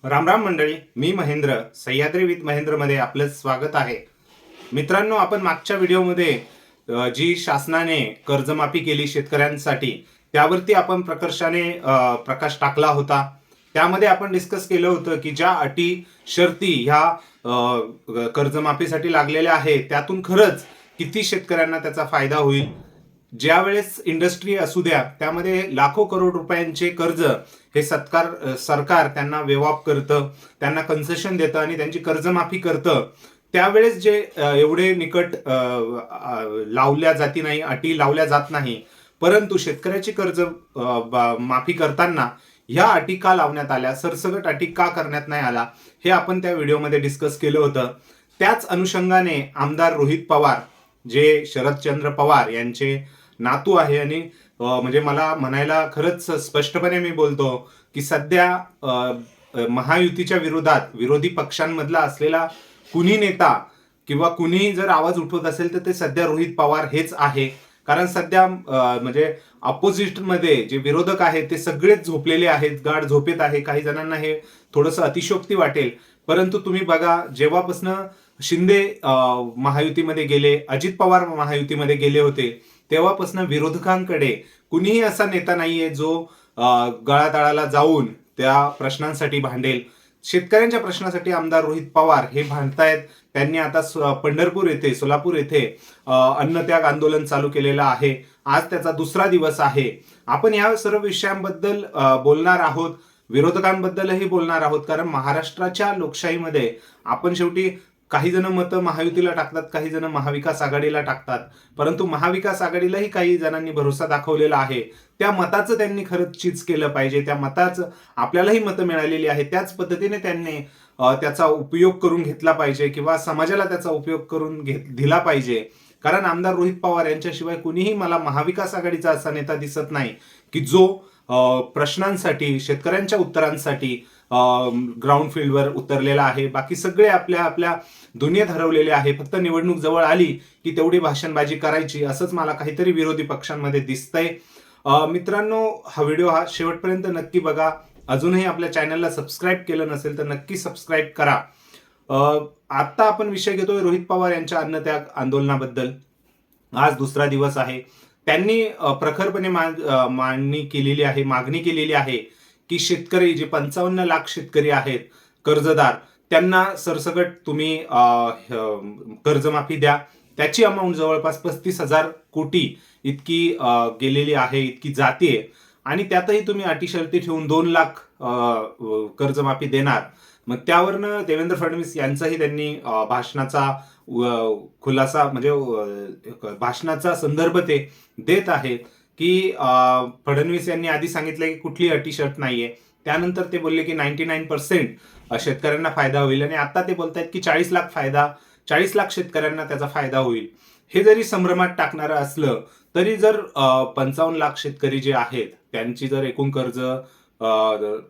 राम राम मंडळी, मी महेंद्र सह्याद्री विथ महेंद्रमध्ये आपलं स्वागत आहे. मित्रांनो, आपण मागच्या व्हिडिओमध्ये जी शासनाने कर्जमाफी केली शेतकऱ्यांसाठी त्यावरती आपण प्रकाश टाकला होता. त्यामध्ये आपण डिस्कस केलं होतं की ज्या अटी शर्ती ह्या कर्जमाफीसाठी लागलेल्या आहेत त्यातून खरंच किती शेतकऱ्यांना त्याचा फायदा होईल. ज्यावेळेस इंडस्ट्री असू द्या त्यामध्ये लाखो करोड रुपयांचे कर्ज हे सरकार त्यांना वेवॉप करतं, त्यांना कन्सेशन देतं आणि त्यांची कर्जमाफी करतं. त्यावेळेस जे एवढे निकट लावल्या जाती नाही, अटी लावल्या जात नाही. परंतु शेतकऱ्याची कर्ज माफी करताना ह्या अटी का लावण्यात आल्या, सरसकट अटी का करण्यात नाही आला, हे आपण त्या व्हिडिओमध्ये डिस्कस केलं होतं. त्याच अनुषंगाने आमदार रोहित पवार, जे शरदचंद्र पवार यांचे नातू आहे आणि म्हणजे मला म्हणायला खरंच स्पष्टपणे मी बोलतो की सध्या महायुतीच्या विरोधात विरोधी पक्षांमधला असलेला कुणी नेता किंवा कुणी जर आवाज उठवत असेल तर ते सध्या रोहित पवार हेच आहे. कारण सध्या म्हणजे ऑपोजिट मध्ये जे विरोधक आहेत ते सगळेच झोपलेले आहेत, गाढ झोपेत आहे. काही जणांना हे थोडंसं अतिशयोक्ती वाटेल, परंतु तुम्ही बघा, जेव्हापासून शिंदे महायुतीमध्ये गेले, अजित पवार महायुतीमध्ये गेले होते, तेव्हापासून विरोधकांकडे कुणीही असा नेता नाहीये जो गळातळाला जाऊन त्या प्रश्नांसाठी भांडेल. शेतकऱ्यांच्या प्रश्नासाठी आमदार रोहित पवार हे भांडतायत. त्यांनी आता पंढरपूर येथे, सोलापूर येथे अन्नत्याग आंदोलन चालू केलेलं आहे. आज त्याचा दुसरा दिवस आहे. आपण या सर्व विषयांबद्दल बोलणार आहोत, विरोधकांबद्दलही बोलणार आहोत. कारण महाराष्ट्राच्या लोकशाहीमध्ये आपण शेवटी काही जण मतं महायुतीला टाकतात, काही जण महाविकास आघाडीला टाकतात, परंतु महाविकास आघाडीलाही काही जणांनी भरोसा दाखवलेला आहे. त्या मताचं त्यांनी खरंच चीज केलं पाहिजे. त्या मताचं आपल्यालाही मतं मिळालेली आहे, त्याच पद्धतीने त्यांनी त्याचा उपयोग करून घेतला पाहिजे किंवा समाजाला त्याचा उपयोग करून दिला पाहिजे. कारण आमदार रोहित पवार यांच्याशिवाय कुणीही मला महाविकास आघाडीचा असा नेता दिसत नाही की जो प्रश्नांसाठी, शेतकऱ्यांच्या उत्तरांसाठी ग्राउंड फील्डवर उतरलेला आहे. बाकी सगळे आपल्या आपल्या दुनियेत हरवलेले आहे. फक्त निवडणूक जवळ आली की तेवढी भाषणबाजी करायची, असंच मला काहीतरी विरोधी पक्षांमध्ये दिसतंय. मित्रांनो, हा व्हिडिओ शेवटपर्यंत नक्की बघा. अजूनही आपल्या चॅनलला सबस्क्राईब केलं नसेल तर नक्की सबस्क्राईब करा. आता आपण विषय घेतोय रोहित पवार यांच्या अन्नत्याग आंदोलनाबद्दल. आज दुसरा दिवस आहे. त्यांनी प्रखरपणे मागणी केलेली आहे की शेतकरी, जे 55 लाख शेतकरी आहेत कर्जदार, त्यांना सरसकट तुम्ही कर्जमाफी द्या. त्याची अमाऊंट जवळपास 35,000 कोटी इतकी गेलेली आहे, इतकी जातीये. आणि त्यातही तुम्ही अटी शर्ती ठेवून 2 लाख कर्जमाफी देणार. मग त्यावरनं देवेंद्र फडणवीस यांचाही त्यांनी भाषणाचा खुलासा, म्हणजे भाषणाचा संदर्भ ते देत आहेत की फडणवीस यांनी आधी सांगितलं की कुठली अटी शर्त नाहीये. त्यानंतर ते बोलले की 99% शेतकऱ्यांना फायदा होईल. आणि आता ते बोलतायत की 40 लाख शेतकऱ्यांना त्याचा फायदा होईल. हे जरी संभ्रमात टाकणारं असलं तरी जर 55 लाख शेतकरी जे आहेत त्यांची जर एकूण कर्ज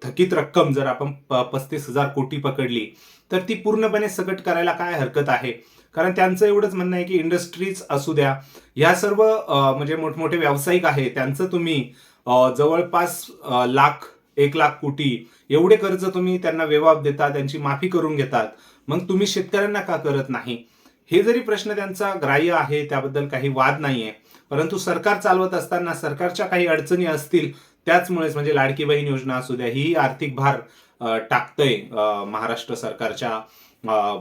थकीत रक्कम जर आपण 35,000 कोटी पकडली तर ती पूर्णपणे सकट करायला काय हरकत आहे. कारण त्यांचं एवढंच म्हणणं आहे की इंडस्ट्रीज असू द्या, या सर्व म्हणजे मोठमोठे व्यावसायिक आहे, त्यांचं तुम्ही जवळपास 1 लाख कोटी एवढे कर्ज तुम्ही त्यांना वेवाब देता, त्यांची माफी करून घेतात. मग तुम्ही शेतकऱ्यांना का करत नाही? हे जरी प्रश्न त्यांचा ग्राह्य आहे, त्याबद्दल काही वाद नाहीये. परंतु सरकार चालवत असताना सरकारच्या काही अडचणी असतील, त्याचमुळेच म्हणजे लाडकी बहीण योजना असू द्या, ही आर्थिक भार टाकतंय महाराष्ट्र सरकारच्या,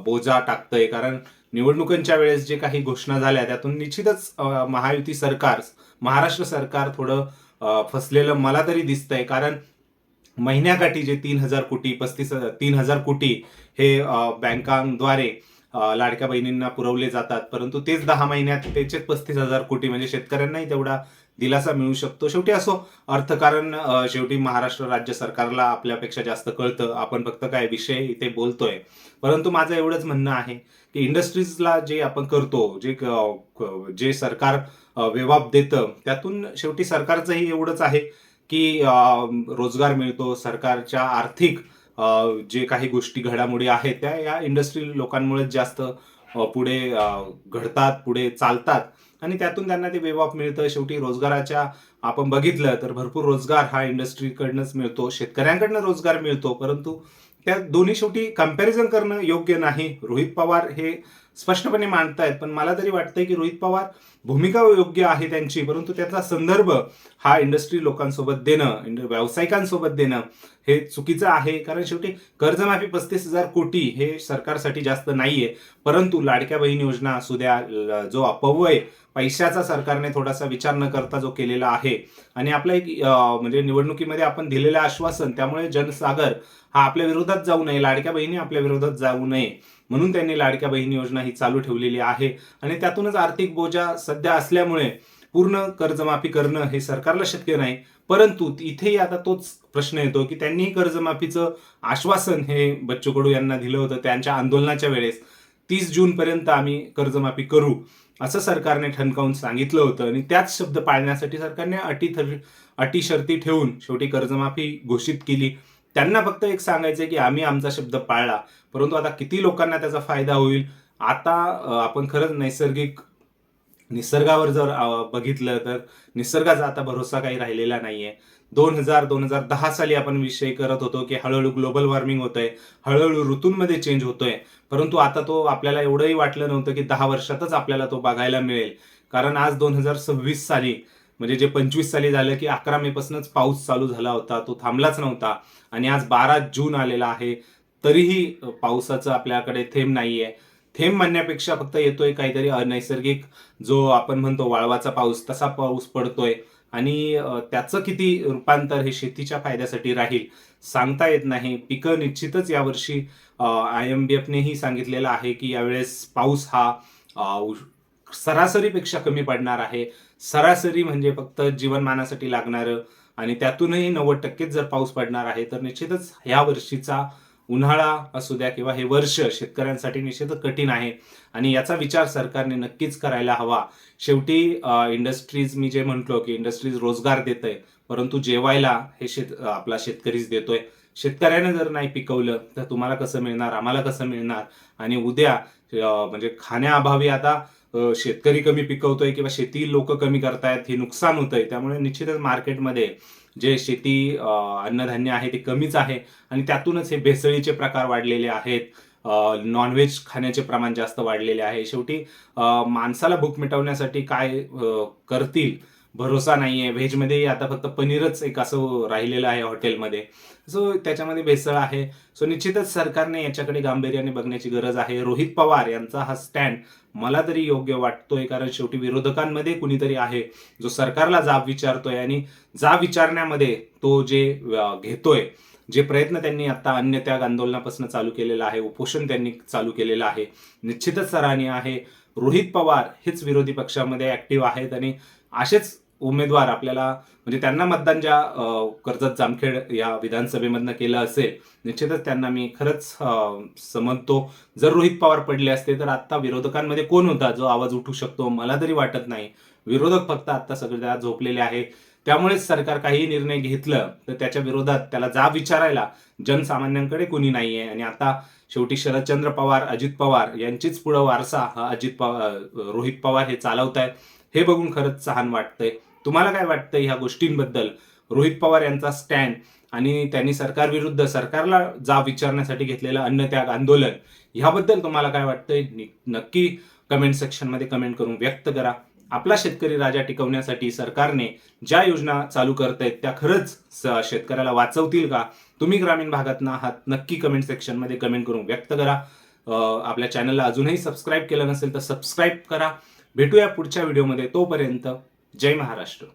बोजा टाकतंय. कारण निवडणुकांच्या वेळेस जे काही घोषणा झाल्या त्यातून निश्चितच महायुती सरकार, महाराष्ट्र सरकार थोडं फसलेलं मला तरी दिसतंय. कारण महिन्याकाठी जे 3,000 कोटी 3,000 कोटी हे बँकांद्वारे लाडक्या बहिणींना पुरवले जातात, परंतु तेच 10 महिन्यात त्याचे 35,000 कोटी, म्हणजे शेतकऱ्यांनाही तेवढा दिलासा मिळू शकतो. शेवटी असो, अर्थकारण शेवटी महाराष्ट्र राज्य सरकारला आपल्यापेक्षा जास्त कळतं. आपण फक्त काय विषय इथे बोलतोय. परंतु माझं एवढंच म्हणणं आहे की इंडस्ट्रीजला जे आपण करतो, जे सरकार वेवाब देतं, त्यातून शेवटी सरकारचंही एवढंच आहे की रोजगार मिळतो. सरकारच्या आर्थिक जे काही गोष्टी घडामोडी आहेत त्या या इंडस्ट्री लोकांमुळेच जास्त पुढे घडतात, पुढे चालतात आणि त्यातून त्यांना ते वेवॉप मिळतं. शेवटी रोजगाराच्या आपण बघितलं तर भरपूर रोजगार हा इंडस्ट्रीकडनंच मिळतो, शेतकऱ्यांकडनं रोजगार मिळतो, परंतु त्या दोन्ही शेवटी कम्पॅरिझन करणं योग्य नाही. रोहित पवार हे स्पष्टपणे मांडतायत, पण मला तरी वाटतंय की रोहित पवार भूमिका योग्य आहे त्यांची, परंतु त्याचा संदर्भ हा इंडस्ट्री लोकांसोबत देणं, व्यावसायिकांसोबत देणं हे चुकीचं आहे. कारण शेवटी कर्जमाफी 35,000 कोटी हे सरकारसाठी जास्त नाहीये, परंतु लाडक्या बहीण योजना असू द्या, जो अपव्यय पैशाचा सरकारने थोडासा विचार न करता जो केलेला आहे, आणि आपला एक म्हणजे निवडणुकीमध्ये आपण दिलेलं आश्वासन, त्यामुळे जनसागर हा आपल्या विरोधात जाऊ नये, लाडक्या बहिणी आपल्या विरोधात जाऊ नये, म्हणून त्यांनी लाडक्या बहिणी योजना ही चालू ठेवलेली आहे. आणि त्यातूनच आर्थिक बोजा सध्या असल्यामुळे पूर्ण कर्जमाफी करणं हे सरकारला शक्य नाही. परंतु इथेही आता तोच प्रश्न येतो की त्यांनी कर्जमाफीचं आश्वासन हे बच्चू कडू यांना दिलं होतं त्यांच्या आंदोलनाच्या वेळेस. 30 जून पर्यंत आम्ही कर्जमाफी करू असं सरकारने ठणकावून सांगितलं होतं, आणि त्याच शब्द पाळण्यासाठी सरकारने अटी शर्ती ठेवून शेवटी कर्जमाफी घोषित केली. त्यांना फक्त एक सांगायचंय की आम्ही आमचा शब्द पाळला, परंतु आता किती लोकांना त्याचा फायदा होईल. आता आपण खरंच निसर्गावर जर बघितलं तर निसर्गाचा आता भरोसा काही राहिलेला नाहीये. 2010 साली आपण विषय करत होतो की हळूहळू ग्लोबल वॉर्मिंग होतंय, हळूहळू ऋतूंमध्ये चेंज होतोय, परंतु आता तो आपल्याला एवढंही वाटलं नव्हतं की 10 वर्षातच आपल्याला तो बघायला मिळेल. कारण आज 2026 साली, म्हणजे जे 25 साली झालं की 11 मे पासूनच पाऊस चालू झाला होता, तो थांबलाच नव्हता, आणि आज 12 जून आलेला आहे, तरीही पावसाचं आपल्याकडे थेंब नाहीये. थेंब म्हणण्यापेक्षा फक्त येतोय काहीतरी अनैसर्गिक, जो आपण म्हणतो वाळवाचा पाऊस, तसा पाऊस पडतोय, आणि त्याचं किती रूपांतर हे शेतीच्या फायद्यासाठी राहील सांगता येत नाही. पिकं निश्चितच यावर्षी IMDFनेही सांगितलेलं आहे की यावेळेस पाऊस हा सरासरीपेक्षा कमी पडणार आहे. सरासरी म्हणजे फक्त जीवनमानासाठी लागणारं, आणि त्यातूनही 90% जर पाऊस पडणार आहे, तर निश्चितच ह्या वर्षीचा उन्हाळा असू द्या किंवा हे वर्ष शेतकऱ्यांसाठी निश्चितच कठीण आहे, आणि याचा विचार सरकारने नक्कीच करायला हवा. शेवटी इंडस्ट्रीज, मी जे म्हटलो की इंडस्ट्रीज रोजगार देत आहे, परंतु जेवायला हे आपला शेतकरीच देतोय. शेतकऱ्याने जर नाही पिकवलं तर तुम्हाला कसं मिळणार, आम्हाला कसं मिळणार. आणि उद्या म्हणजे खाण्याअभावी आता शेतकरी कमी पिकवतोय किंवा शेती लोक कमी करतायत, हे नुकसान होतंय. त्यामुळे निश्चितच मार्केटमध्ये जे शेती अन्नधान्य आहे ते कमीच आहे, आणि त्यातूनच हे भेसळीचे प्रकार वाढलेले आहेत. नॉनव्हेज खाण्याचे प्रमाण जास्त वाढलेले आहे. शेवटी माणसाला भूक मिटवण्यासाठी काय करतील भरोसा नाहीये. व्हेजमध्ये आता फक्त पनीरच एक असं राहिलेलं आहे हॉटेलमध्ये, सो त्याच्यामध्ये भेसळ आहे. सो निश्चितच सरकारने याच्याकडे गांभीर्याने बघण्याची गरज आहे. रोहित पवार यांचा हा स्टँड मला तरी योग्य वाटतोय, कारण शेवटी विरोधकांमध्ये कुणीतरी आहे जो सरकारला जाब विचारतोय, आणि जाब विचारण्यामध्ये तो जे घेतोय, जे प्रयत्न त्यांनी आता अन्नत्याग आंदोलनापासून चालू केलेला आहे, उपोषण त्यांनी चालू केलेलं आहे, निश्चितच सराहनीय आहे. रोहित पवार हेच विरोधी पक्षामध्ये ऍक्टिव्ह आहेत, आणि असेच उमेदवार आपल्याला, म्हणजे त्यांना मतदान ज्या कर्जत जामखेड या विधानसभेमधनं केलं असेल, निश्चितच त्यांना मी खरंच समजतो. जर रोहित पवार पडले असते तर आता विरोधकांमध्ये कोण होता जो आवाज उठू शकतो, मला तरी वाटत नाही. विरोधक फक्त आता सगळे झोपलेले आहे. त्यामुळेच सरकार काही निर्णय घेतलं तर त्याच्या विरोधात त्याला जाब विचारायला जनसामान्यांकडे कुणी नाहीये. आणि आता शेवटी शरदचंद्र पवार, अजित पवार यांचीच पुढं वारसा हा रोहित पवार हे चालवतायत, हे बघून खरंच छान वाटतंय. तुम्हाला काय वाटतंय ह्या गोष्टींबद्दल? रोहित पवार यांचा स्टँड आणि त्यांनी सरकारला जाब विचारण्यासाठी घेतलेलं अन्नत्याग आंदोलन, ह्याबद्दल तुम्हाला काय वाटतंय नक्की कमेंट सेक्शनमध्ये कमेंट करून व्यक्त करा. आपला शेतकरी राजा टिकवण्यासाठी सरकारने ज्या योजना चालू करतायत त्या खरंच शेतकऱ्याला वाचवतील का? तुम्ही ग्रामीण भागातनं आहात, नक्की कमेंट सेक्शनमध्ये कमेंट करून व्यक्त करा. आपल्या चॅनलला अजूनही सबस्क्राईब केलं नसेल तर सबस्क्राईब करा. भेटूया पुढच्या व्हिडिओमध्ये. तोपर्यंत जय महाराष्ट्र.